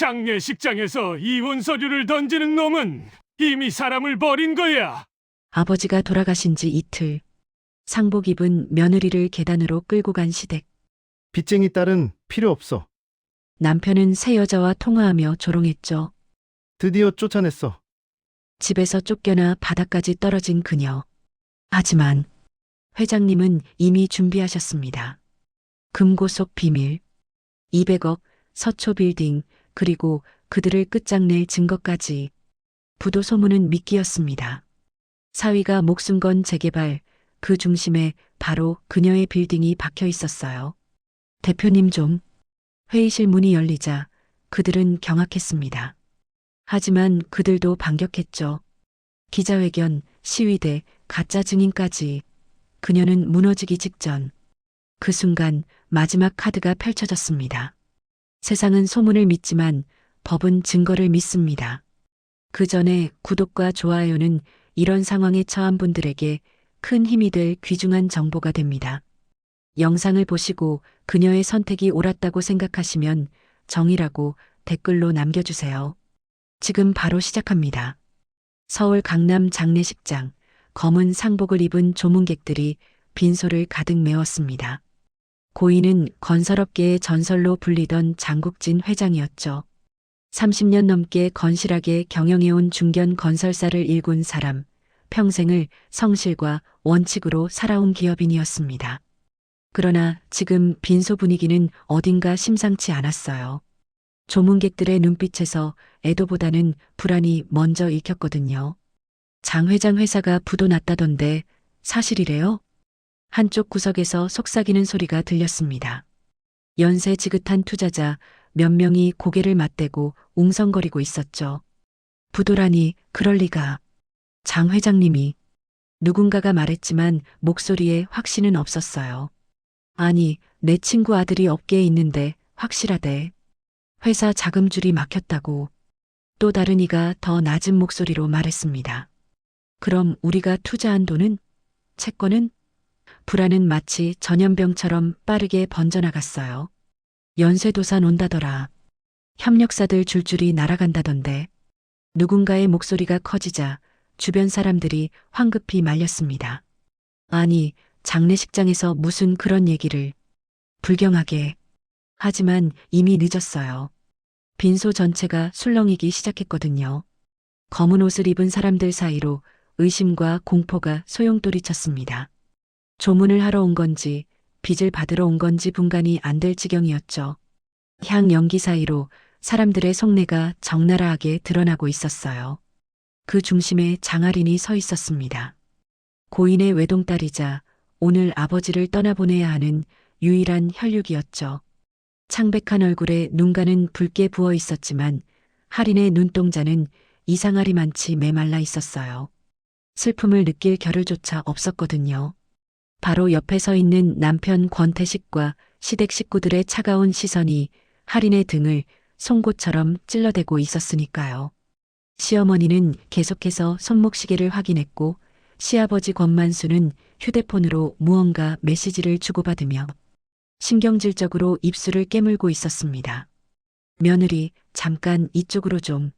장례식장에서 이혼 서류를 던지는 놈은 이미 사람을 버린 거야. 아버지가 돌아가신 지 이틀. 상복 입은 며느리를 계단으로 끌고 간 시댁. 빚쟁이 딸은 필요 없어. 남편은 새 여자와 통화하며 조롱했죠. 드디어 쫓아냈어. 집에서 쫓겨나 바닥까지 떨어진 그녀. 하지만 회장님은 이미 준비하셨습니다. 금고속 비밀, 200억, 서초 빌딩, 그리고 그들을 끝장낼 증거까지. 부도 소문은 미끼였습니다. 사위가 목숨 건 재개발, 그 중심에 바로 그녀의 빌딩이 박혀 있었어요. 대표님 좀. 회의실 문이 열리자 그들은 경악했습니다. 하지만 그들도 반격했죠. 기자회견, 시위대, 가짜 증인까지. 그녀는 무너지기 직전. 그 순간 마지막 카드가 펼쳐졌습니다. 세상은 소문을 믿지만 법은 증거를 믿습니다. 그 전에 구독과 좋아요는 이런 상황에 처한 분들에게 큰 힘이 될 귀중한 정보가 됩니다. 영상을 보시고 그녀의 선택이 옳았다고 생각하시면 정의라고 댓글로 남겨주세요. 지금 바로 시작합니다. 서울 강남 장례식장, 검은 상복을 입은 조문객들이 빈소를 가득 메웠습니다. 고인은 건설업계의 전설로 불리던 장국진 회장이었죠. 30년 넘게 건실하게 경영해온 중견 건설사를 일군 사람, 평생을 성실과 원칙으로 살아온 기업인이었습니다. 그러나 지금 빈소 분위기는 어딘가 심상치 않았어요. 조문객들의 눈빛에서 애도보다는 불안이 먼저 읽혔거든요. 장 회장 회사가 부도 났다던데 사실이래요? 한쪽 구석에서 속삭이는 소리가 들렸습니다. 연세 지긋한 투자자 몇 명이 고개를 맞대고 웅성거리고 있었죠. 부도라니 그럴 리가. 장 회장님이. 누군가가 말했지만 목소리에 확신은 없었어요. 아니, 내 친구 아들이 업계에 있는데 확실하대. 회사 자금줄이 막혔다고. 또 다른 이가 더 낮은 목소리로 말했습니다. 그럼 우리가 투자한 돈은? 채권은? 불안은 마치 전염병처럼 빠르게 번져나갔어요. 연쇄도산 온다더라. 협력사들 줄줄이 날아간다던데. 누군가의 목소리가 커지자 주변 사람들이 황급히 말렸습니다. 아니, 장례식장에서 무슨 그런 얘기를. 불경하게. 하지만 이미 늦었어요. 빈소 전체가 술렁이기 시작했거든요. 검은 옷을 입은 사람들 사이로 의심과 공포가 소용돌이쳤습니다. 조문을 하러 온 건지 빚을 받으러 온 건지 분간이 안 될 지경이었죠. 향 연기 사이로 사람들의 속내가 적나라하게 드러나고 있었어요. 그 중심에 장아린이 서 있었습니다. 고인의 외동딸이자 오늘 아버지를 떠나보내야 하는 유일한 혈육이었죠. 창백한 얼굴에 눈가는 붉게 부어 있었지만 할인의 눈동자는 이상하리만치 메말라 있었어요. 슬픔을 느낄 겨를조차 없었거든요. 바로 옆에 서 있는 남편 권태식과 시댁 식구들의 차가운 시선이 할인의 등을 송곳처럼 찔러대고 있었으니까요. 시어머니는 계속해서 손목시계를 확인했고 시아버지 권만수는 휴대폰으로 무언가 메시지를 주고받으며 신경질적으로 입술을 깨물고 있었습니다. 며느리, 잠깐 이쪽으로 좀.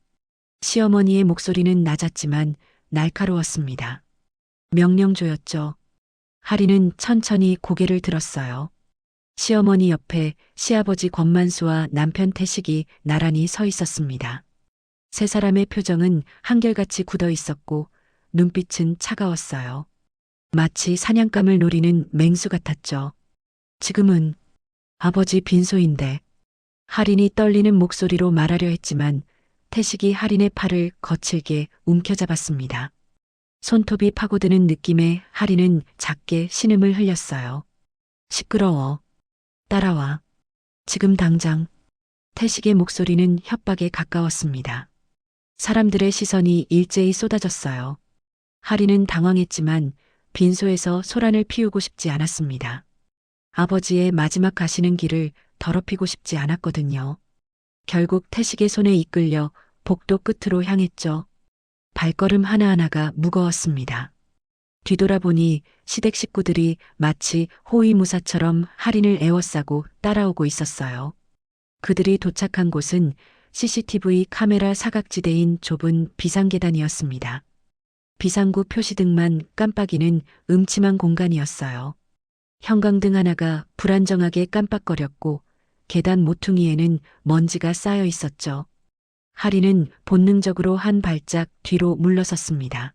시어머니의 목소리는 낮았지만 날카로웠습니다. 명령조였죠. 할인은 천천히 고개를 들었어요. 시어머니 옆에 시아버지 권만수와 남편 태식이 나란히 서 있었습니다. 세 사람의 표정은 한결같이 굳어 있었고 눈빛은 차가웠어요. 마치 사냥감을 노리는 맹수 같았죠. 지금은 아버지 빈소인데. 할인이 떨리는 목소리로 말하려 했지만 태식이 할인의 팔을 거칠게 움켜잡았습니다. 손톱이 파고드는 느낌에 할인은 작게 신음을 흘렸어요. 시끄러워. 따라와. 지금 당장. 태식의 목소리는 협박에 가까웠습니다. 사람들의 시선이 일제히 쏟아졌어요. 할인은 당황했지만 빈소에서 소란을 피우고 싶지 않았습니다. 아버지의 마지막 가시는 길을 더럽히고 싶지 않았거든요. 결국 태식의 손에 이끌려 복도 끝으로 향했죠. 발걸음 하나하나가 무거웠습니다. 뒤돌아보니 시댁 식구들이 마치 호위무사처럼 할인을 에워싸고 따라오고 있었어요. 그들이 도착한 곳은 CCTV 카메라 사각지대인 좁은 비상계단이었습니다. 비상구 표시등만 깜빡이는 음침한 공간이었어요. 형광등 하나가 불안정하게 깜빡거렸고 계단 모퉁이에는 먼지가 쌓여 있었죠. 하리는 본능적으로 한 발짝 뒤로 물러섰습니다.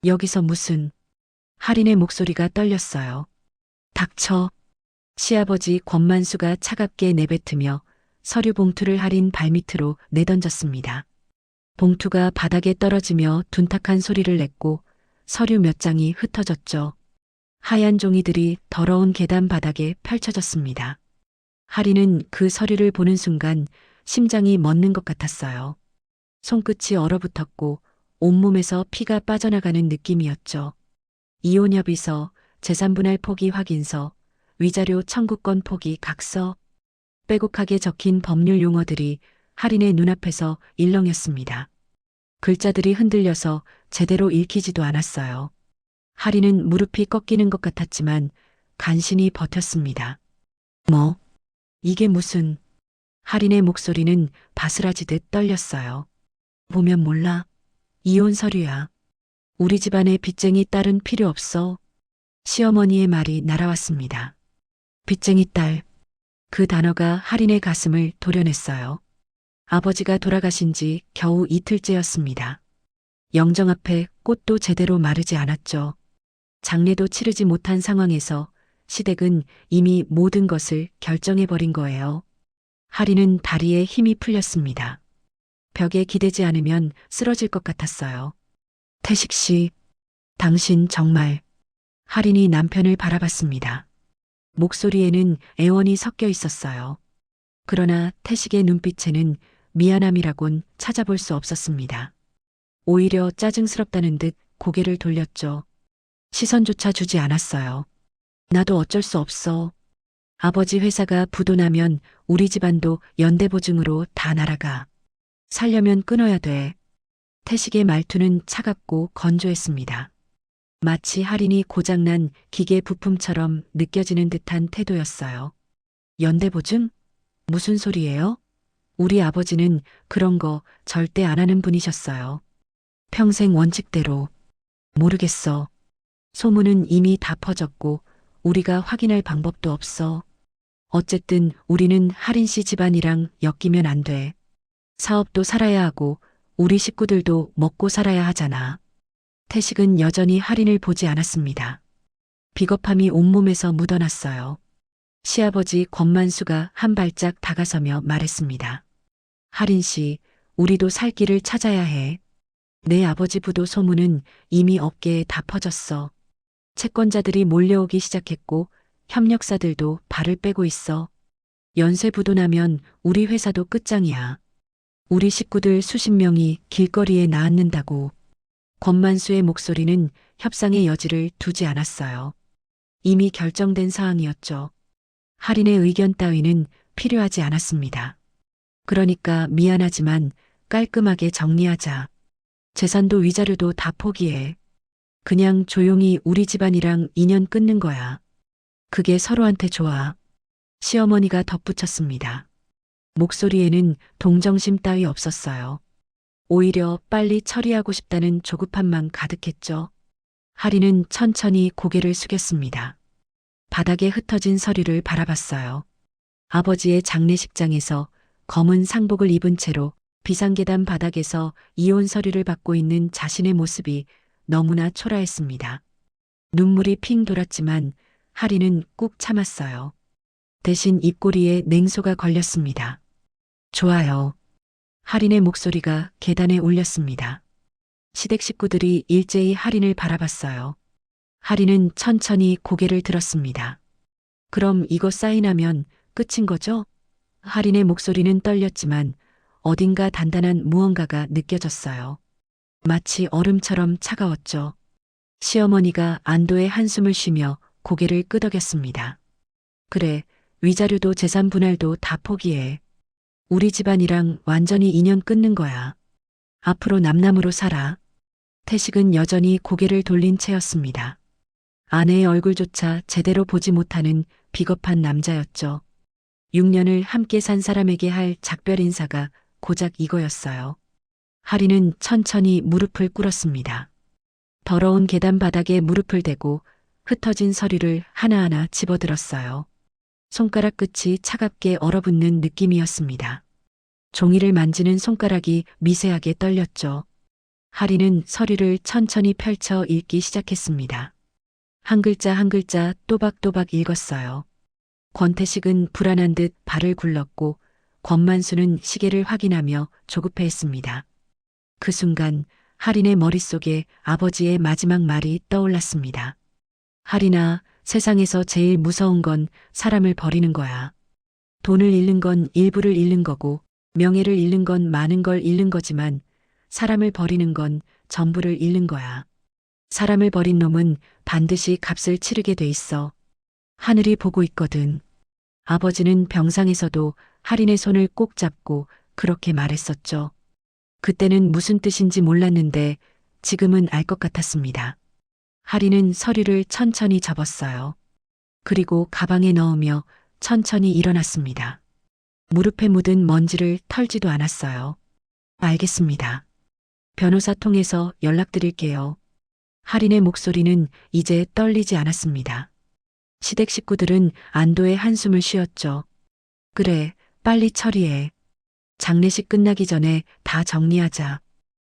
여기서 무슨... 할인의 목소리가 떨렸어요. 닥쳐. 시아버지 권만수가 차갑게 내뱉으며 서류 봉투를 할인 발밑으로 내던졌습니다. 봉투가 바닥에 떨어지며 둔탁한 소리를 냈고 서류 몇 장이 흩어졌죠. 하얀 종이들이 더러운 계단 바닥에 펼쳐졌습니다. 할인은 그 서류를 보는 순간 심장이 멎는 것 같았어요. 손끝이 얼어붙었고 온몸에서 피가 빠져나가는 느낌이었죠. 이혼협의서, 재산분할 포기 확인서, 위자료 청구권 포기 각서, 빼곡하게 적힌 법률 용어들이 할인의 눈앞에서 일렁였습니다. 글자들이 흔들려서 제대로 읽히지도 않았어요. 할인은 무릎이 꺾이는 것 같았지만 간신히 버텼습니다. 뭐? 이게 무슨... 할인의 목소리는 바스라지듯 떨렸어요. 보면 몰라. 이혼 서류야. 우리 집안에 빚쟁이 딸은 필요 없어. 시어머니의 말이 날아왔습니다. 빚쟁이 딸. 그 단어가 할인의 가슴을 도려냈어요. 아버지가 돌아가신 지 겨우 이틀째였습니다. 영정 앞에 꽃도 제대로 마르지 않았죠. 장례도 치르지 못한 상황에서 시댁은 이미 모든 것을 결정해버린 거예요. 할인은 다리에 힘이 풀렸습니다. 벽에 기대지 않으면 쓰러질 것 같았어요. 태식 씨, 당신 정말... 할인이 남편을 바라봤습니다. 목소리에는 애원이 섞여 있었어요. 그러나 태식의 눈빛에는 미안함이라곤 찾아볼 수 없었습니다. 오히려 짜증스럽다는 듯 고개를 돌렸죠. 시선조차 주지 않았어요. 나도 어쩔 수 없어. 아버지 회사가 부도나면 우리 집안도 연대보증으로 다 날아가. 살려면 끊어야 돼. 태식의 말투는 차갑고 건조했습니다. 마치 할인이 고장난 기계 부품처럼 느껴지는 듯한 태도였어요. 연대보증? 무슨 소리예요? 우리 아버지는 그런 거 절대 안 하는 분이셨어요. 평생 원칙대로. 모르겠어. 소문은 이미 다 퍼졌고 우리가 확인할 방법도 없어. 어쨌든 우리는 할인 씨 집안이랑 엮이면 안 돼. 사업도 살아야 하고 우리 식구들도 먹고 살아야 하잖아. 태식은 여전히 할인을 보지 않았습니다. 비겁함이 온몸에서 묻어났어요. 시아버지 권만수가 한 발짝 다가서며 말했습니다. 할인 씨, 우리도 살 길을 찾아야 해. 내 아버지 부도 소문은 이미 업계에 다 퍼졌어. 채권자들이 몰려오기 시작했고 협력사들도 발을 빼고 있어. 연쇄 부도나면 우리 회사도 끝장이야. 우리 식구들 수십 명이 길거리에 나앉는다고. 권만수의 목소리는 협상의 여지를 두지 않았어요. 이미 결정된 사항이었죠. 할인의 의견 따위는 필요하지 않았습니다. 그러니까 미안하지만 깔끔하게 정리하자. 재산도 위자료도 다 포기해. 그냥 조용히 우리 집안이랑 인연 끊는 거야. 그게 서로한테 좋아. 시어머니가 덧붙였습니다. 목소리에는 동정심 따위 없었어요. 오히려 빨리 처리하고 싶다는 조급함만 가득했죠. 할인은 천천히 고개를 숙였습니다. 바닥에 흩어진 서류를 바라봤어요. 아버지의 장례식장에서 검은 상복을 입은 채로 비상계단 바닥에서 이혼 서류를 받고 있는 자신의 모습이 너무나 초라했습니다. 눈물이 핑 돌았지만 할인은 꾹 참았어요. 대신 입꼬리에 냉소가 걸렸습니다. 좋아요. 할인의 목소리가 계단에 울렸습니다. 시댁 식구들이 일제히 할인을 바라봤어요. 할인은 천천히 고개를 들었습니다. 그럼 이거 사인하면 끝인 거죠? 할인의 목소리는 떨렸지만 어딘가 단단한 무언가가 느껴졌어요. 마치 얼음처럼 차가웠죠. 시어머니가 안도의 한숨을 쉬며 고개를 끄덕였습니다. 그래, 위자료도 재산 분할도 다 포기해. 우리 집안이랑 완전히 인연 끊는 거야. 앞으로 남남으로 살아. 태식은 여전히 고개를 돌린 채였습니다. 아내의 얼굴조차 제대로 보지 못하는 비겁한 남자였죠. 6년을 함께 산 사람에게 할 작별 인사가 고작 이거였어요. 하리는 천천히 무릎을 꿇었습니다. 더러운 계단 바닥에 무릎을 대고 흩어진 서류를 하나하나 집어들었어요. 손가락 끝이 차갑게 얼어붙는 느낌이었습니다. 종이를 만지는 손가락이 미세하게 떨렸죠. 하리는 서류를 천천히 펼쳐 읽기 시작했습니다. 한 글자 한 글자 또박또박 읽었어요. 권태식은 불안한 듯 발을 굴렀고 권만수는 시계를 확인하며 조급해했습니다. 그 순간 하린의 머릿속에 아버지의 마지막 말이 떠올랐습니다. 하린아, 세상에서 제일 무서운 건 사람을 버리는 거야. 돈을 잃는 건 일부를 잃는 거고 명예를 잃는 건 많은 걸 잃는 거지만 사람을 버리는 건 전부를 잃는 거야. 사람을 버린 놈은 반드시 값을 치르게 돼 있어. 하늘이 보고 있거든. 아버지는 병상에서도 하린의 손을 꼭 잡고 그렇게 말했었죠. 그때는 무슨 뜻인지 몰랐는데 지금은 알 것 같았습니다. 하린은 서류를 천천히 접었어요. 그리고 가방에 넣으며 천천히 일어났습니다. 무릎에 묻은 먼지를 털지도 않았어요. 알겠습니다. 변호사 통해서 연락드릴게요. 하린의 목소리는 이제 떨리지 않았습니다. 시댁 식구들은 안도의 한숨을 쉬었죠. 그래, 빨리 처리해. 장례식 끝나기 전에 다 정리하자.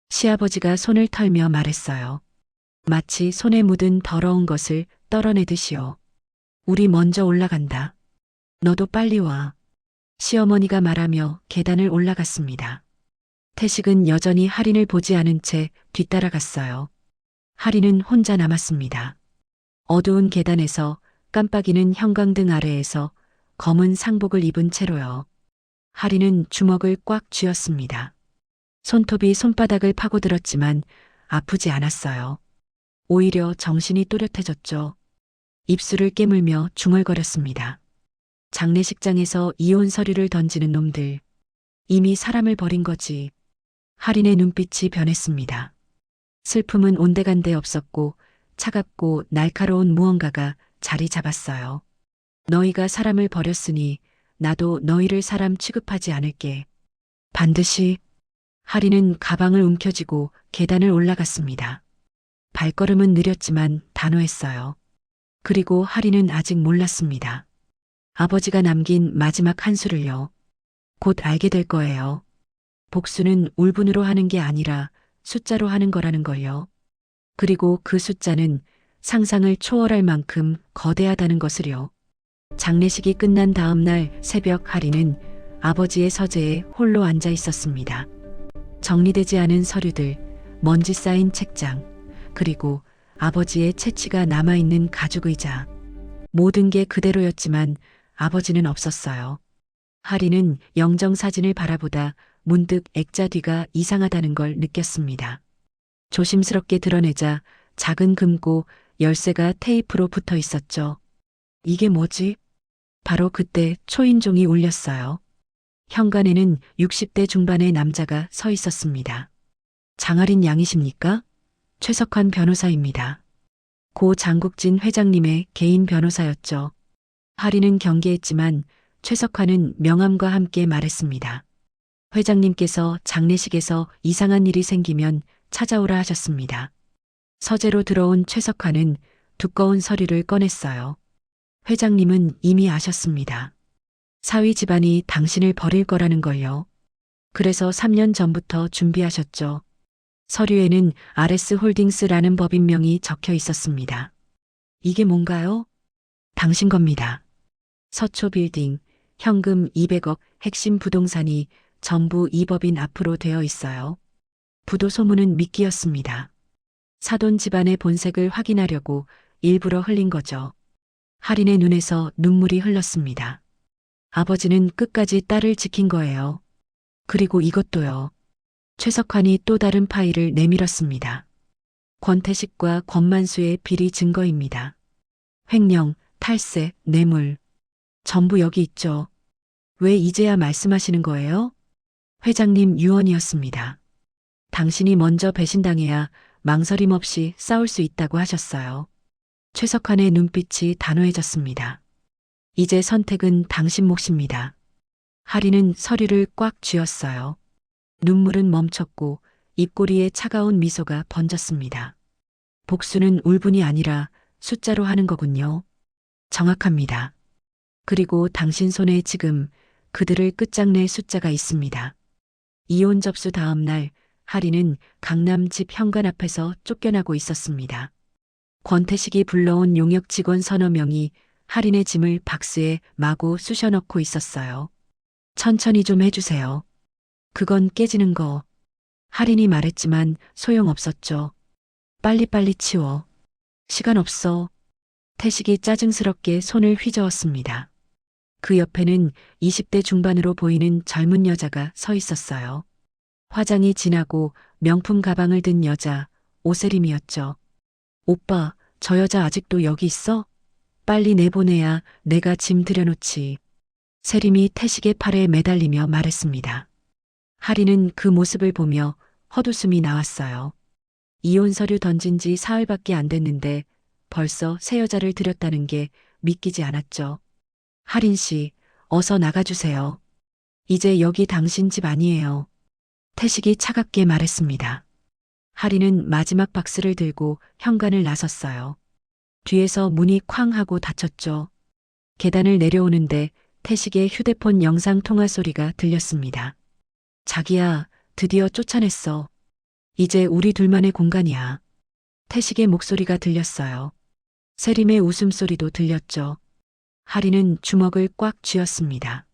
시아버지가 손을 털며 말했어요. 마치 손에 묻은 더러운 것을 떨어내듯이요. 우리 먼저 올라간다. 너도 빨리 와. 시어머니가 말하며 계단을 올라갔습니다. 태식은 여전히 하린을 보지 않은 채 뒤따라갔어요. 하린은 혼자 남았습니다. 어두운 계단에서 깜빡이는 형광등 아래에서 검은 상복을 입은 채로요. 하린은 주먹을 꽉 쥐었습니다. 손톱이 손바닥을 파고들었지만 아프지 않았어요. 오히려 정신이 또렷해졌죠. 입술을 깨물며 중얼거렸습니다. 장례식장에서 이혼 서류를 던지는 놈들. 이미 사람을 버린 거지. 하린의 눈빛이 변했습니다. 슬픔은 온데간데 없었고 차갑고 날카로운 무언가가 자리 잡았어요. 너희가 사람을 버렸으니 나도 너희를 사람 취급하지 않을게. 반드시. 하린은 가방을 움켜쥐고 계단을 올라갔습니다. 발걸음은 느렸지만 단호했어요. 그리고 하린은 아직 몰랐습니다. 아버지가 남긴 마지막 한 수를요. 곧 알게 될 거예요. 복수는 울분으로 하는 게 아니라 숫자로 하는 거라는 걸요. 그리고 그 숫자는 상상을 초월할 만큼 거대하다는 것을요. 장례식이 끝난 다음 날 새벽 하린은 아버지의 서재에 홀로 앉아 있었습니다. 정리되지 않은 서류들, 먼지 쌓인 책장, 그리고 아버지의 채취가 남아있는 가죽의자. 모든 게 그대로였지만 아버지는 없었어요. 하린은 영정사진을 바라보다 문득 액자 뒤가 이상하다는 걸 느꼈습니다. 조심스럽게 드러내자 작은 금고 열쇠가 테이프로 붙어 있었죠. 이게 뭐지? 바로 그때 초인종이 울렸어요. 현관에는 60대 중반의 남자가 서 있었습니다. 장하린 양이십니까? 최석환 변호사입니다. 고 장국진 회장님의 개인 변호사였죠. 하린은 경계했지만 최석환은 명함과 함께 말했습니다. 회장님께서 장례식에서 이상한 일이 생기면 찾아오라 하셨습니다. 서재로 들어온 최석환은 두꺼운 서류를 꺼냈어요. 회장님은 이미 아셨습니다. 사위 집안이 당신을 버릴 거라는 걸요. 그래서 3년 전부터 준비하셨죠. 서류에는 RS 홀딩스라는 법인명이 적혀 있었습니다. 이게 뭔가요? 당신 겁니다. 서초 빌딩, 현금 200억 핵심 부동산이 전부 이 법인 앞으로 되어 있어요. 부도 소문은 미끼였습니다. 사돈 집안의 본색을 확인하려고 일부러 흘린 거죠. 하린의 눈에서 눈물이 흘렀습니다. 아버지는 끝까지 딸을 지킨 거예요. 그리고 이것도요. 최석환이 또 다른 파일을 내밀었습니다. 권태식과 권만수의 비리 증거입니다. 횡령, 탈세, 뇌물. 전부 여기 있죠. 왜 이제야 말씀하시는 거예요? 회장님 유언이었습니다. 당신이 먼저 배신당해야 망설임 없이 싸울 수 있다고 하셨어요. 최석환의 눈빛이 단호해졌습니다. 이제 선택은 당신 몫입니다. 하린은 서류를 꽉 쥐었어요. 눈물은 멈췄고 입꼬리에 차가운 미소가 번졌습니다. 복수는 울분이 아니라 숫자로 하는 거군요. 정확합니다. 그리고 당신 손에 지금 그들을 끝장낼 숫자가 있습니다. 이혼 접수 다음 날 하리는 강남 집 현관 앞에서 쫓겨나고 있었습니다. 권태식이 불러온 용역 직원 서너 명이 할인의 짐을 박스에 마구 쑤셔 넣고 있었어요. 천천히 좀 해주세요. 그건 깨지는 거. 할인이 말했지만 소용없었죠. 빨리빨리 치워. 시간 없어. 태식이 짜증스럽게 손을 휘저었습니다. 그 옆에는 20대 중반으로 보이는 젊은 여자가 서 있었어요. 화장이 진하고 명품 가방을 든 여자, 오세림이었죠. 오빠, 저 여자 아직도 여기 있어? 빨리 내보내야 내가 짐 들여놓지. 세림이 태식의 팔에 매달리며 말했습니다. 하리는 그 모습을 보며 헛웃음이 나왔어요. 이혼 서류 던진 지 사흘밖에 안 됐는데 벌써 새 여자를 들였다는 게 믿기지 않았죠. 하린 씨, 어서 나가주세요. 이제 여기 당신 집 아니에요. 태식이 차갑게 말했습니다. 하리는 마지막 박스를 들고 현관을 나섰어요. 뒤에서 문이 쾅 하고 닫혔죠. 계단을 내려오는데 태식의 휴대폰 영상 통화 소리가 들렸습니다. 자기야, 드디어 쫓아냈어. 이제 우리 둘만의 공간이야. 태식의 목소리가 들렸어요. 세림의 웃음소리도 들렸죠. 하리는 주먹을 꽉 쥐었습니다.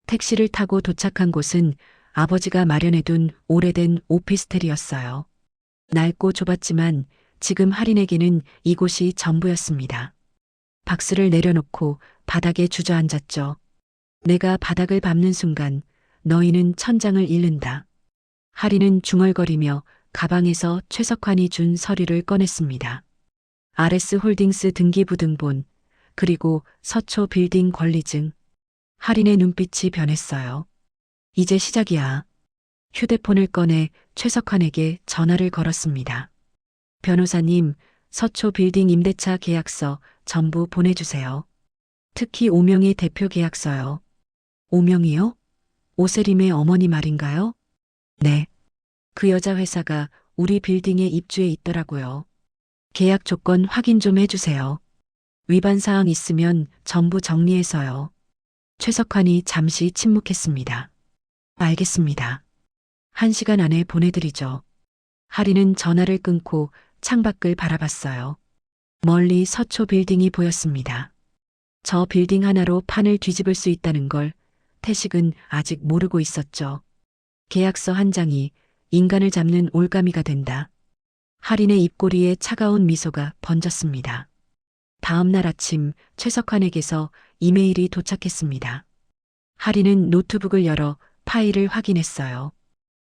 택시를 타고 도착한 곳은 아버지가 마련해둔 오래된 오피스텔이었어요. 낡고 좁았지만 지금 할인에게는 이곳이 전부였습니다. 박스를 내려놓고 바닥에 주저앉았죠. 내가 바닥을 밟는 순간 너희는 천장을 잃는다. 할인은 중얼거리며 가방에서 최석환이 준 서류를 꺼냈습니다. RS 홀딩스 등기부등본, 그리고 서초 빌딩 권리증. 할인의 눈빛이 변했어요. 이제 시작이야. 휴대폰을 꺼내 최석환에게 전화를 걸었습니다. 변호사님, 서초 빌딩 임대차 계약서 전부 보내주세요. 특히 오명희 대표 계약서요. 오명희요? 오세림의 어머니 말인가요? 네. 그 여자 회사가 우리 빌딩에 입주해 있더라고요. 계약 조건 확인 좀 해주세요. 위반 사항 있으면 전부 정리해서요. 최석환이 잠시 침묵했습니다. 알겠습니다. 1시간 안에 보내드리죠. 하리는 전화를 끊고 창밖을 바라봤어요. 멀리 서초 빌딩이 보였습니다. 저 빌딩 하나로 판을 뒤집을 수 있다는 걸 태식은 아직 모르고 있었죠. 계약서 한 장이 인간을 잡는 올가미가 된다. 할인의 입꼬리에 차가운 미소가 번졌습니다. 다음 날 아침 최석환에게서 이메일이 도착했습니다. 할인은 노트북을 열어 파일을 확인했어요.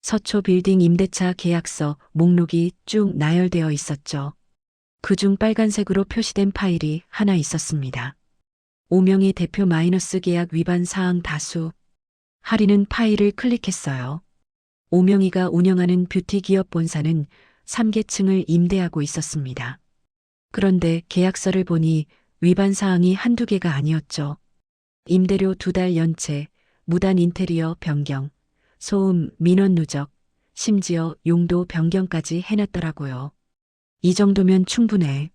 서초 빌딩 임대차 계약서 목록이 쭉 나열되어 있었죠. 그중 빨간색으로 표시된 파일이 하나 있었습니다. 오명희 대표 마이너스 계약 위반 사항 다수. 할인은 파일을 클릭했어요. 오명희가 운영하는 뷰티 기업 본사는 3계층을 임대하고 있었습니다. 그런데 계약서를 보니 위반 사항이 한두 개가 아니었죠. 임대료 2달 연체, 무단 인테리어 변경, 소음, 민원 누적, 심지어 용도 변경까지 해놨더라고요. 이 정도면 충분해.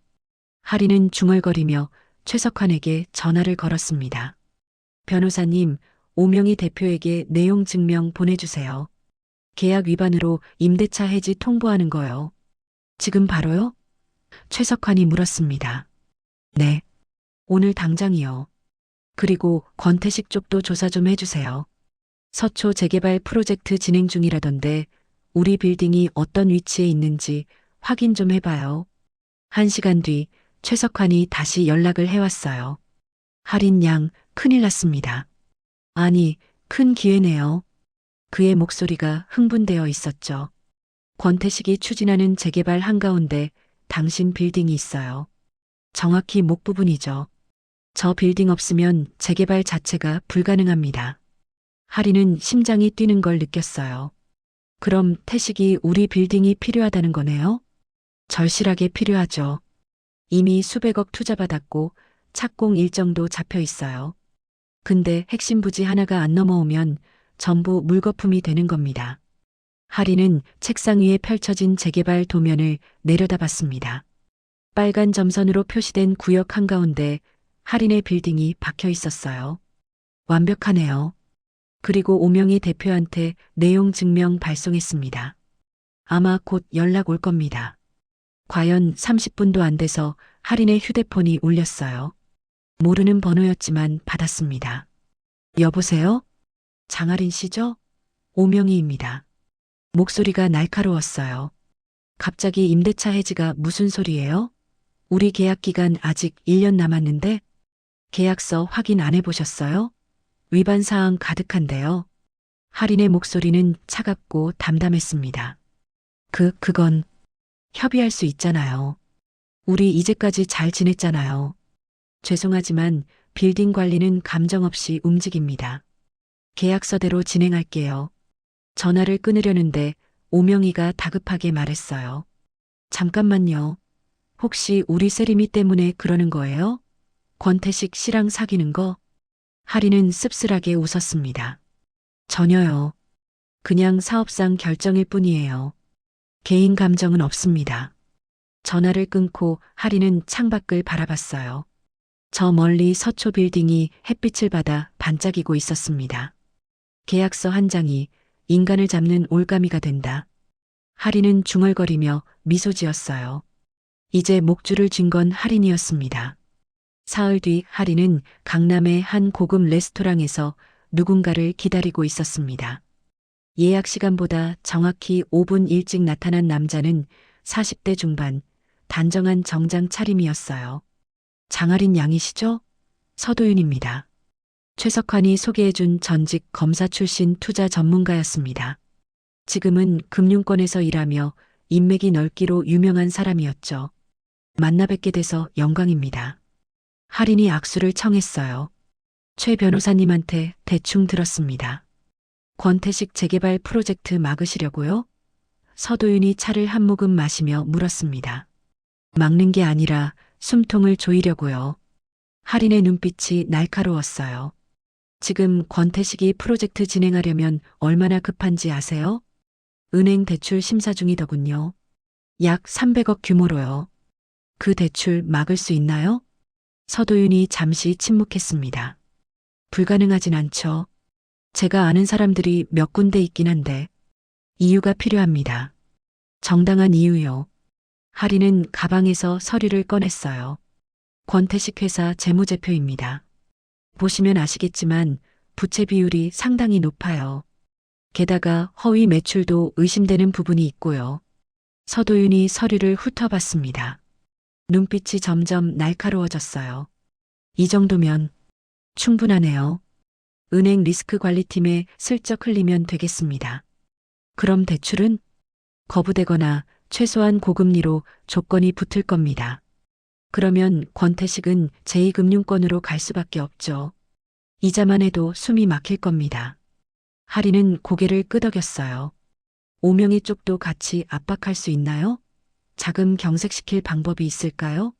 할인은 중얼거리며 최석환에게 전화를 걸었습니다. 변호사님, 오명희 대표에게 내용 증명 보내주세요. 계약 위반으로 임대차 해지 통보하는 거요. 지금 바로요? 최석환이 물었습니다. 네. 오늘 당장이요. 그리고 권태식 쪽도 조사 좀 해주세요. 서초 재개발 프로젝트 진행 중이라던데 우리 빌딩이 어떤 위치에 있는지 확인 좀 해봐요. 1시간 뒤 최석환이 다시 연락을 해왔어요. 할인 양, 큰일 났습니다. 아니, 큰 기회네요. 그의 목소리가 흥분되어 있었죠. 권태식이 추진하는 재개발 한가운데 당신 빌딩이 있어요. 정확히 목 부분이죠. 저 빌딩 없으면 재개발 자체가 불가능합니다. 할인은 심장이 뛰는 걸 느꼈어요. 그럼 태식이 우리 빌딩이 필요하다는 거네요? 절실하게 필요하죠. 이미 수백억 투자받았고 착공 일정도 잡혀 있어요. 근데 핵심 부지 하나가 안 넘어오면 전부 물거품이 되는 겁니다. 하리는 책상 위에 펼쳐진 재개발 도면을 내려다봤습니다. 빨간 점선으로 표시된 구역 한가운데 할인의 빌딩이 박혀 있었어요. 완벽하네요. 그리고 오명희 대표한테 내용 증명 발송했습니다. 아마 곧 연락 올 겁니다. 과연 30분도 안 돼서 할인의 휴대폰이 울렸어요. 모르는 번호였지만 받았습니다. 여보세요? 장할인 씨죠? 오명희입니다. 목소리가 날카로웠어요. 갑자기 임대차 해지가 무슨 소리예요? 우리 계약 기간 아직 1년 남았는데 계약서 확인 안 해보셨어요? 위반 사항 가득한데요. 할인의 목소리는 차갑고 담담했습니다. 그건 협의할 수 있잖아요. 우리 이제까지 잘 지냈잖아요. 죄송하지만 빌딩 관리는 감정 없이 움직입니다. 계약서대로 진행할게요. 전화를 끊으려는데 오명희가 다급하게 말했어요. 잠깐만요. 혹시 우리 세리미 때문에 그러는 거예요? 권태식 씨랑 사귀는 거? 할인은 씁쓸하게 웃었습니다. 전혀요. 그냥 사업상 결정일 뿐이에요. 개인 감정은 없습니다. 전화를 끊고 할인은 창밖을 바라봤어요. 저 멀리 서초 빌딩이 햇빛을 받아 반짝이고 있었습니다. 계약서 한 장이 인간을 잡는 올가미가 된다. 할인은 중얼거리며 미소 지었어요. 이제 목줄을 쥔 건 할인이었습니다. 사흘 뒤 할인은 강남의 한 고급 레스토랑에서 누군가를 기다리고 있었습니다. 예약 시간보다 정확히 5분 일찍 나타난 남자는 40대 중반, 단정한 정장 차림이었어요. 장할인 양이시죠? 서도윤입니다. 최석환이 소개해준 전직 검사 출신 투자 전문가였습니다. 지금은 금융권에서 일하며 인맥이 넓기로 유명한 사람이었죠. 만나 뵙게 돼서 영광입니다. 할인이 악수를 청했어요. 최 변호사님한테 대충 들었습니다. 권태식 재개발 프로젝트 막으시려고요? 서도윤이 차를 한 모금 마시며 물었습니다. 막는 게 아니라 숨통을 조이려고요. 할인의 눈빛이 날카로웠어요. 지금 권태식이 프로젝트 진행하려면 얼마나 급한지 아세요? 은행 대출 심사 중이더군요. 약 300억 규모로요. 그 대출 막을 수 있나요? 서도윤이 잠시 침묵했습니다. 불가능하진 않죠. 제가 아는 사람들이 몇 군데 있긴 한데 이유가 필요합니다. 정당한 이유요. 할인은 가방에서 서류를 꺼냈어요. 권태식 회사 재무제표입니다. 보시면 아시겠지만 부채 비율이 상당히 높아요. 게다가 허위 매출도 의심되는 부분이 있고요. 서도윤이 서류를 훑어봤습니다. 눈빛이 점점 날카로워졌어요. 이 정도면 충분하네요. 은행 리스크 관리팀에 슬쩍 흘리면 되겠습니다. 그럼 대출은 거부되거나 최소한 고금리로 조건이 붙을 겁니다. 그러면 권태식은 제2금융권으로 갈 수밖에 없죠. 이자만 해도 숨이 막힐 겁니다. 할인은 고개를 끄덕였어요. 오명희 쪽도 같이 압박할 수 있나요? 자금 경색시킬 방법이 있을까요?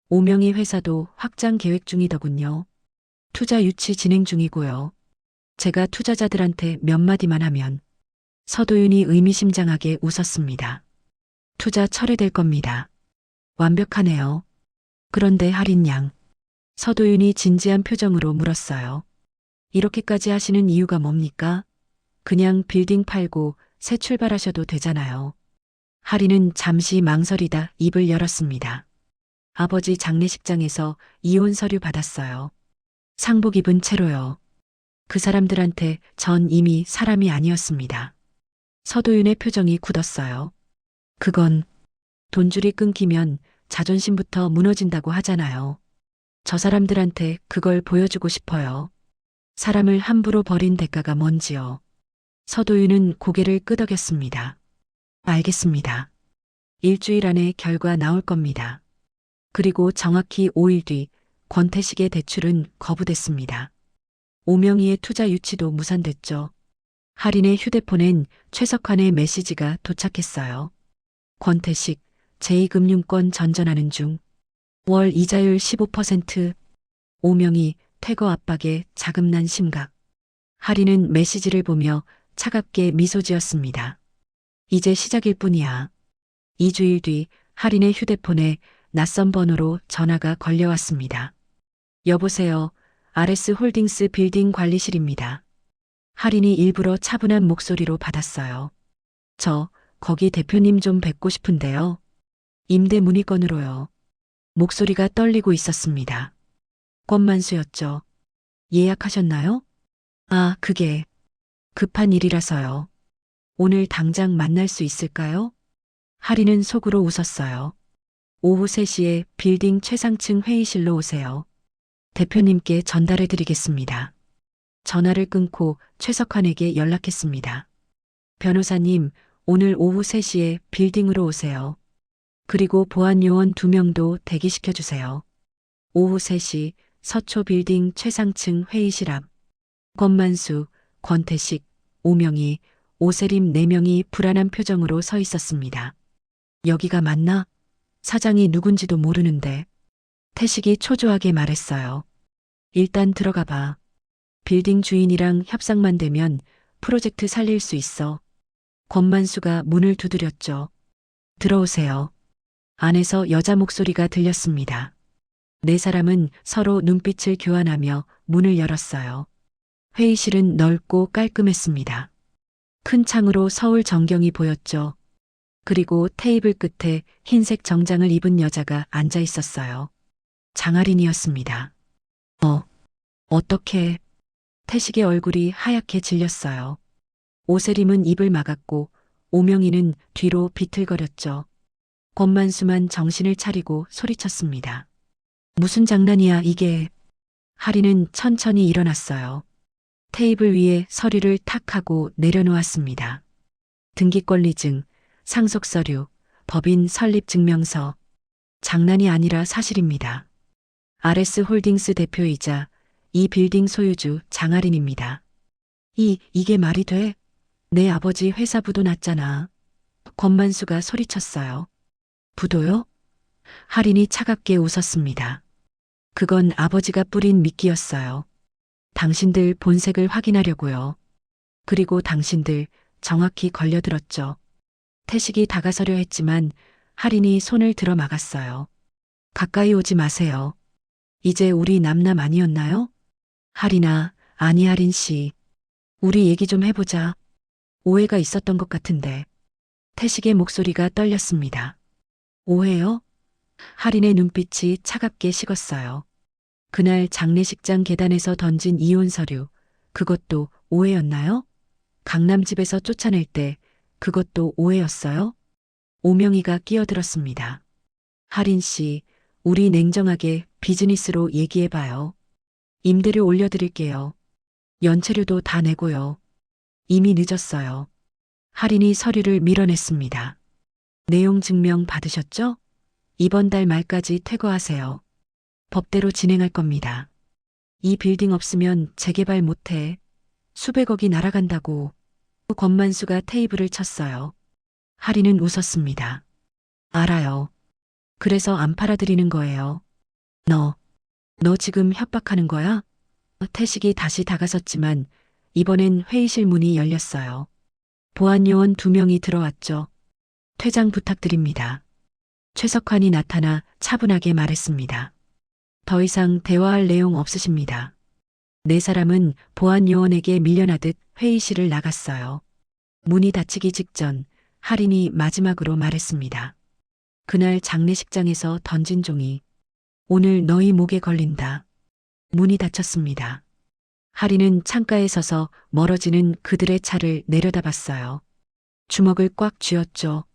오명희 회사도 확장 계획 중이더군요. 투자 유치 진행 중이고요. 제가 투자자들한테 몇 마디만 하면 서도윤이 의미심장하게 웃었습니다. 투자 철회될 겁니다. 완벽하네요. 그런데 할인 양. 서도윤이 진지한 표정으로 물었어요. 이렇게까지 하시는 이유가 뭡니까? 그냥 빌딩 팔고 새 출발하셔도 되잖아요. 할인은 잠시 망설이다 입을 열었습니다. 아버지 장례식장에서 이혼 서류 받았어요. 상복 입은 채로요. 그 사람들한테 전 이미 사람이 아니었습니다. 서도윤의 표정이 굳었어요. 그건 돈줄이 끊기면 자존심부터 무너진다고 하잖아요. 저 사람들한테 그걸 보여주고 싶어요. 사람을 함부로 버린 대가가 뭔지요. 서도윤은 고개를 끄덕였습니다. 알겠습니다. 일주일 안에 결과 나올 겁니다. 그리고 정확히 5일 뒤 권태식의 대출은 거부됐습니다. 오명희의 투자 유치도 무산됐죠. 할인의 휴대폰엔 최석환의 메시지가 도착했어요. 권태식, 제2금융권 전전하는 중. 월 이자율 15%. 오명희, 퇴거 압박에 자금난 심각. 할인은 메시지를 보며 차갑게 미소 지었습니다. 이제 시작일 뿐이야. 2주일 뒤 할인의 휴대폰에 낯선 번호로 전화가 걸려왔습니다. 여보세요. RS 홀딩스 빌딩 관리실입니다. 할인이 일부러 차분한 목소리로 받았어요. 거기 대표님 좀 뵙고 싶은데요. 임대 문의건으로요. 목소리가 떨리고 있었습니다. 권만수였죠. 예약하셨나요? 아, 그게 급한 일이라서요. 오늘 당장 만날 수 있을까요? 할인은 속으로 웃었어요. 오후 3시에 빌딩 최상층 회의실로 오세요. 대표님께 전달해 드리겠습니다. 전화를 끊고 최석환에게 연락했습니다. 변호사님, 오늘 오후 3시에 빌딩으로 오세요. 그리고 보안 요원 2명도 대기시켜 주세요. 오후 3시 서초 빌딩 최상층 회의실 앞. 권만수, 권태식, 오명희, 오세림 4명이 불안한 표정으로 서 있었습니다. 여기가 맞나? 사장이 누군지도 모르는데. 태식이 초조하게 말했어요. 일단 들어가 봐. 빌딩 주인이랑 협상만 되면 프로젝트 살릴 수 있어. 권만수가 문을 두드렸죠. 들어오세요. 안에서 여자 목소리가 들렸습니다. 4사람은 서로 눈빛을 교환하며 문을 열었어요. 회의실은 넓고 깔끔했습니다. 큰 창으로 서울 전경이 보였죠. 그리고 테이블 끝에 흰색 정장을 입은 여자가 앉아 있었어요. 장할인이었습니다. 어떻게? 태식의 얼굴이 하얗게 질렸어요. 오세림은 입을 막았고 오명희는 뒤로 비틀거렸죠. 권만수만 정신을 차리고 소리쳤습니다. 무슨 장난이야 이게. 할인은 천천히 일어났어요. 테이블 위에 서류를 탁 하고 내려놓았습니다. 등기권리증, 상속서류, 법인 설립증명서. 장난이 아니라 사실입니다. RS 홀딩스 대표이자 이 빌딩 소유주 장할인입니다. 이게 말이 돼? 내 아버지 회사 부도 났잖아. 권만수가 소리쳤어요. 부도요? 할인이 차갑게 웃었습니다. 그건 아버지가 뿌린 미끼였어요. 당신들 본색을 확인하려고요. 그리고 당신들 정확히 걸려들었죠. 태식이 다가서려 했지만 할인이 손을 들어 막았어요. 가까이 오지 마세요. 이제 우리 남남 아니었나요? 할인아, 아니 할인 씨. 우리 얘기 좀 해보자. 오해가 있었던 것 같은데. 태식의 목소리가 떨렸습니다. 오해요? 할인의 눈빛이 차갑게 식었어요. 그날 장례식장 계단에서 던진 이혼 서류, 그것도 오해였나요? 강남집에서 쫓아낼 때 그것도 오해였어요? 오명희가 끼어들었습니다. 할인 씨, 우리 냉정하게 비즈니스로 얘기해봐요. 임대료 올려드릴게요. 연체료도 다 내고요. 이미 늦었어요. 할인이 서류를 밀어냈습니다. 내용 증명 받으셨죠? 이번 달 말까지 퇴거하세요. 법대로 진행할 겁니다. 이 빌딩 없으면 재개발 못해. 수백억이 날아간다고. 권만수가 테이블을 쳤어요. 할인은 웃었습니다. 알아요. 그래서 안 팔아드리는 거예요. 너 지금 협박하는 거야? 태식이 다시 다가섰지만 이번엔 회의실 문이 열렸어요. 보안요원 2명이 들어왔죠. 퇴장 부탁드립니다. 최석환이 나타나 차분하게 말했습니다. 더 이상 대화할 내용 없으십니다. 4사람은 보안요원에게 밀려나듯 회의실을 나갔어요. 문이 닫히기 직전 할인이 마지막으로 말했습니다. 그날 장례식장에서 던진 종이 오늘 너희 목에 걸린다. 문이 닫혔습니다. 할인은 창가에 서서 멀어지는 그들의 차를 내려다봤어요. 주먹을 꽉 쥐었죠.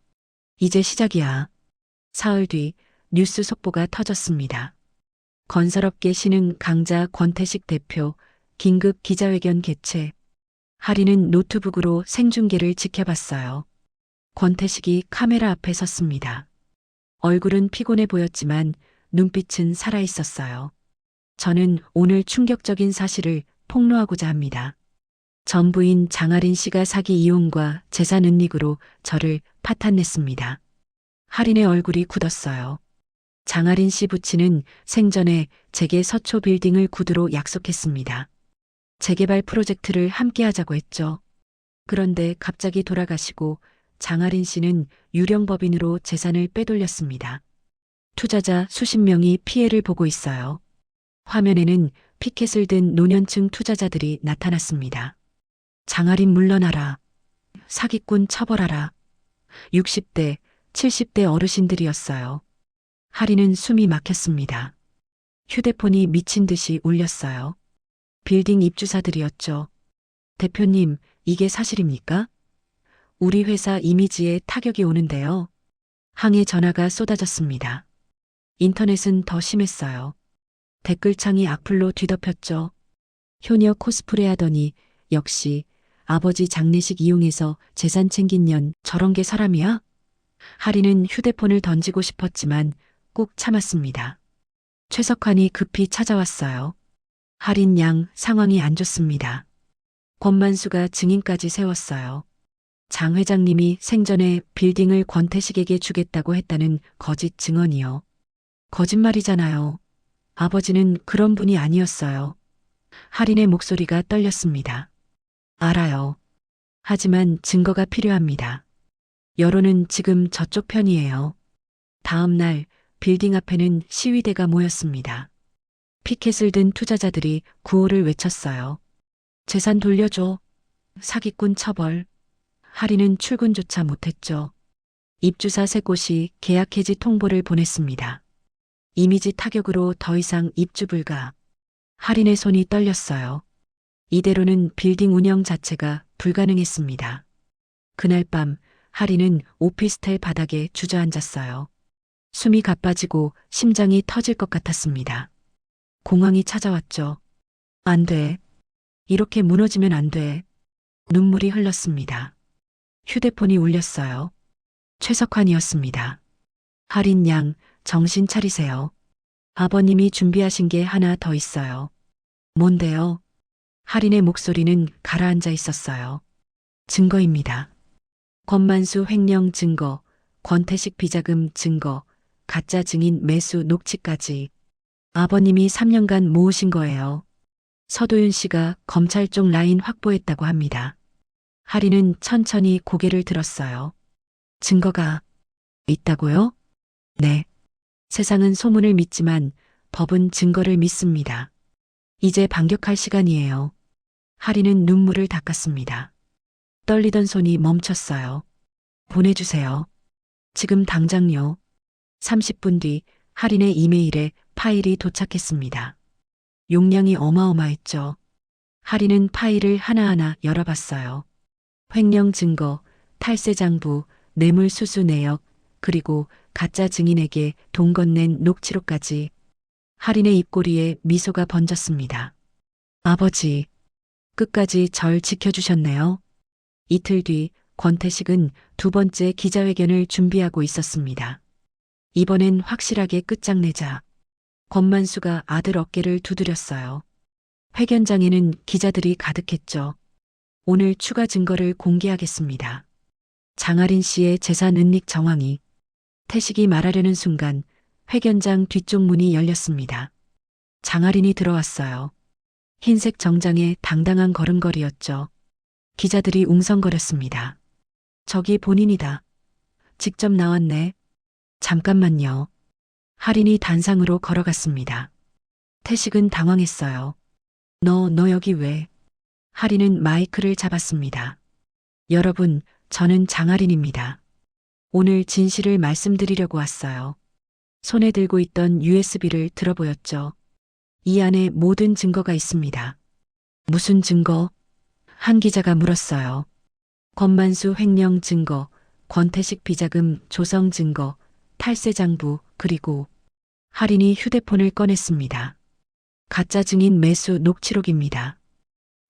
이제 시작이야. 사흘 뒤 뉴스 속보가 터졌습니다. 건설업계 신흥 강자 권태식 대표 긴급 기자회견 개최. 할인은 노트북으로 생중계를 지켜봤어요. 권태식이 카메라 앞에 섰습니다. 얼굴은 피곤해 보였지만 눈빛은 살아있었어요. 저는 오늘 충격적인 사실을 폭로하고자 합니다. 전 부인 장할인 씨가 사기 이혼과 재산 은닉으로 저를 파탄냈습니다. 할인의 얼굴이 굳었어요. 장할인 씨 부친은 생전에 제게 서초 빌딩을 구두로 약속했습니다. 재개발 프로젝트를 함께 하자고 했죠. 그런데 갑자기 돌아가시고 장아린 씨는 유령법인으로 재산을 빼돌렸습니다. 투자자 수십 명이 피해를 보고 있어요. 화면에는 피켓을 든 노년층 투자자들이 나타났습니다. 장아린 물러나라. 사기꾼 처벌하라. 60대, 70대 어르신들이었어요. 하리는 숨이 막혔습니다. 휴대폰이 미친 듯이 울렸어요. 빌딩 입주사들이었죠. 대표님, 이게 사실입니까? 우리 회사 이미지에 타격이 오는데요. 항해 전화가 쏟아졌습니다. 인터넷은 더 심했어요. 댓글창이 악플로 뒤덮였죠. 효녀 코스프레 하더니 역시 아버지 장례식 이용해서 재산 챙긴 년 저런 게 사람이야? 하리는 휴대폰을 던지고 싶었지만 꾹 참았습니다. 최석환이 급히 찾아왔어요. 하린 양 상황이 안 좋습니다. 권만수가 증인까지 세웠어요. 장 회장님이 생전에 빌딩을 권태식에게 주겠다고 했다는 거짓 증언이요. 거짓말이잖아요. 아버지는 그런 분이 아니었어요. 하린의 목소리가 떨렸습니다. 알아요. 하지만 증거가 필요합니다. 여론은 지금 저쪽 편이에요. 다음 날 빌딩 앞에는 시위대가 모였습니다. 피켓을 든 투자자들이 구호를 외쳤어요. 재산 돌려줘. 사기꾼 처벌. 하리는 출근조차 못했죠. 입주사 세 곳이 계약 해지 통보를 보냈습니다. 이미지 타격으로 더 이상 입주 불가. 하린의 손이 떨렸어요. 이대로는 빌딩 운영 자체가 불가능했습니다. 그날 밤 하린은 오피스텔 바닥에 주저앉았어요. 숨이 가빠지고 심장이 터질 것 같았습니다. 공황이 찾아왔죠. 안 돼. 이렇게 무너지면 안 돼. 눈물이 흘렀습니다. 휴대폰이 울렸어요. 최석환이었습니다. 하린 양, 정신 차리세요. 아버님이 준비하신 게 하나 더 있어요. 뭔데요? 하린의 목소리는 가라앉아 있었어요. 증거입니다. 권만수 횡령 증거, 권태식 비자금 증거, 가짜 증인 매수 녹취까지. 아버님이 3년간 모으신 거예요. 서도윤 씨가 검찰 쪽 라인 확보했다고 합니다. 하리는 천천히 고개를 들었어요. 증거가 있다고요? 네. 세상은 소문을 믿지만 법은 증거를 믿습니다. 이제 반격할 시간이에요. 하리는 눈물을 닦았습니다. 떨리던 손이 멈췄어요. 보내주세요. 지금 당장요. 30분 뒤 하린의 이메일에 파일이 도착했습니다. 용량이 어마어마했죠. 하린은 파일을 하나하나 열어봤어요. 횡령 증거, 탈세 장부, 뇌물 수수 내역, 그리고 가짜 증인에게 돈 건넨 녹취록까지. 하린의 입꼬리에 미소가 번졌습니다. 아버지, 끝까지 절 지켜주셨네요. 이틀 뒤 권태식은 두 번째 기자회견을 준비하고 있었습니다. 이번엔 확실하게 끝장내자. 권만수가 아들 어깨를 두드렸어요. 회견장에는 기자들이 가득했죠. 오늘 추가 증거를 공개하겠습니다. 장아린 씨의 재산 은닉 정황이. 태식이 말하려는 순간 회견장 뒤쪽 문이 열렸습니다. 장아린이 들어왔어요. 흰색 정장에 당당한 걸음걸이였죠. 기자들이 웅성거렸습니다. 저기 본인이다. 직접 나왔네. 잠깐만요. 하린이 단상으로 걸어갔습니다. 태식은 당황했어요. 너 여기 왜? 하린은 마이크를 잡았습니다. 여러분, 저는 장아린입니다. 오늘 진실을 말씀드리려고 왔어요. 손에 들고 있던 USB를 들어보였죠. 이 안에 모든 증거가 있습니다. 무슨 증거? 한 기자가 물었어요. 권만수 횡령 증거, 권태식 비자금 조성 증거, 탈세 장부, 그리고 하린이 휴대폰을 꺼냈습니다. 가짜 증인 매수 녹취록입니다.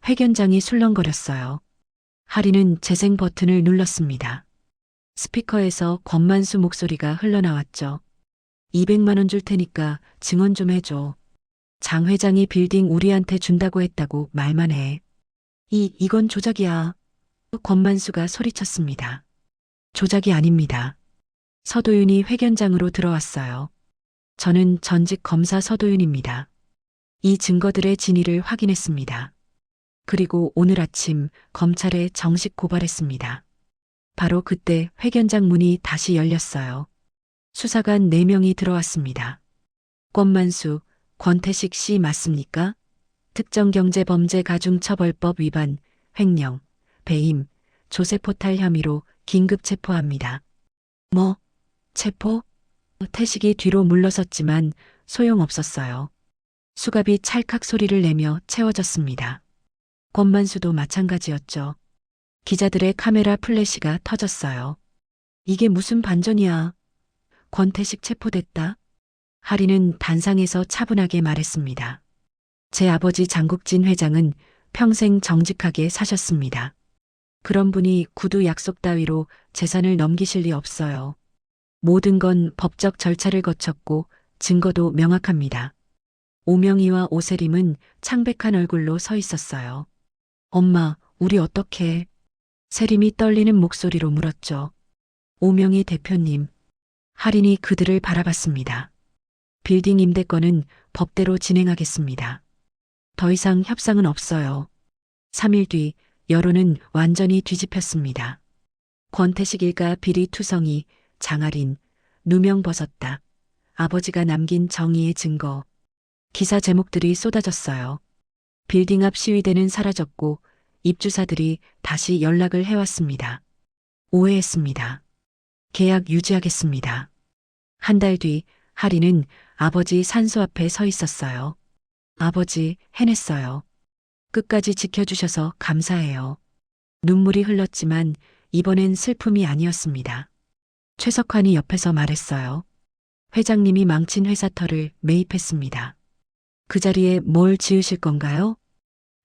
회견장이 술렁거렸어요. 하린은 재생 버튼을 눌렀습니다. 스피커에서 권만수 목소리가 흘러나왔죠. 200만 원 줄 테니까 증언 좀 해줘. 장 회장이 빌딩 우리한테 준다고 했다고 말만 해. 이건 조작이야. 권만수가 소리쳤습니다. 조작이 아닙니다. 서도윤이 회견장으로 들어왔어요. 저는 전직 검사 서도윤입니다. 이 증거들의 진위를 확인했습니다. 그리고 오늘 아침 검찰에 정식 고발했습니다. 바로 그때 회견장 문이 다시 열렸어요. 수사관 4명이 들어왔습니다. 권만수, 권태식 씨 맞습니까? 특정경제범죄가중처벌법 위반, 횡령, 배임, 조세포탈 혐의로 긴급 체포합니다. 뭐? 체포? 태식이 뒤로 물러섰지만 소용없었어요. 수갑이 찰칵 소리를 내며 채워졌습니다. 권만수도 마찬가지였죠. 기자들의 카메라 플래시가 터졌어요. 이게 무슨 반전이야. 권태식 체포됐다. 하리는 단상에서 차분하게 말했습니다. 제 아버지 장국진 회장은 평생 정직하게 사셨습니다. 그런 분이 구두 약속 따위로 재산을 넘기실 리 없어요. 모든 건 법적 절차를 거쳤고 증거도 명확합니다. 오명희와 오세림은 창백한 얼굴로 서 있었어요. 엄마, 우리 어떡해? 세림이 떨리는 목소리로 물었죠. 오명희 대표님. 할인이 그들을 바라봤습니다. 빌딩 임대권은 법대로 진행하겠습니다. 더 이상 협상은 없어요. 3일 뒤 여론은 완전히 뒤집혔습니다. 권태식 일가 비리 투성이, 장할인, 누명 벗었다. 아버지가 남긴 정의의 증거. 기사 제목들이 쏟아졌어요. 빌딩 앞 시위대는 사라졌고 입주사들이 다시 연락을 해왔습니다. 오해했습니다. 계약 유지하겠습니다. 한 달 뒤 하리는 아버지 산소 앞에 서 있었어요. 아버지, 해냈어요. 끝까지 지켜주셔서 감사해요. 눈물이 흘렀지만 이번엔 슬픔이 아니었습니다. 최석환이 옆에서 말했어요. 회장님이 망친 회사 털을 매입했습니다. 그 자리에 뭘 지으실 건가요?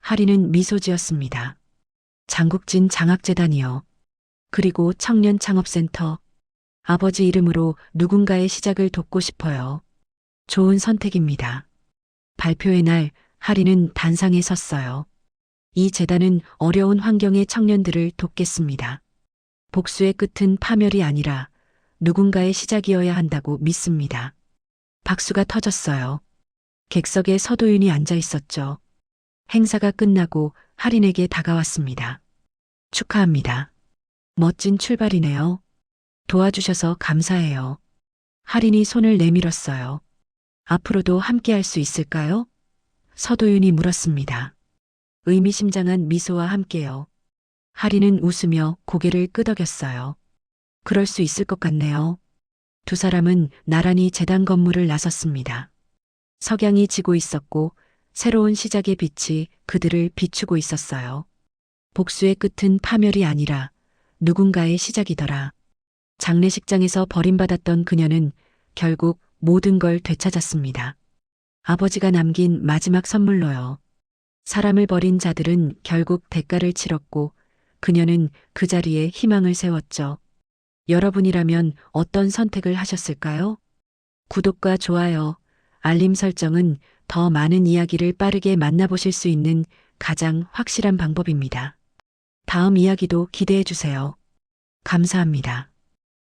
하리는 미소 지었습니다. 장국진 장학재단이요. 그리고 청년창업센터. 아버지 이름으로 누군가의 시작을 돕고 싶어요. 좋은 선택입니다. 발표의 날 하리는 단상에 섰어요. 이 재단은 어려운 환경의 청년들을 돕겠습니다. 복수의 끝은 파멸이 아니라 누군가의 시작이어야 한다고 믿습니다. 박수가 터졌어요. 객석에 서도윤이 앉아 있었죠. 행사가 끝나고 할인에게 다가왔습니다. 축하합니다. 멋진 출발이네요. 도와주셔서 감사해요. 할인이 손을 내밀었어요. 앞으로도 함께할 수 있을까요? 서도윤이 물었습니다. 의미심장한 미소와 함께요. 할인은 웃으며 고개를 끄덕였어요. 그럴 수 있을 것 같네요. 두 사람은 나란히 재단 건물을 나섰습니다. 석양이 지고 있었고 새로운 시작의 빛이 그들을 비추고 있었어요. 복수의 끝은 파멸이 아니라 누군가의 시작이더라. 장례식장에서 버림받았던 그녀는 결국 모든 걸 되찾았습니다. 아버지가 남긴 마지막 선물로요. 사람을 버린 자들은 결국 대가를 치렀고 그녀는 그 자리에 희망을 세웠죠. 여러분이라면 어떤 선택을 하셨을까요? 구독과 좋아요, 알림 설정은 더 많은 이야기를 빠르게 만나보실 수 있는 가장 확실한 방법입니다. 다음 이야기도 기대해 주세요. 감사합니다.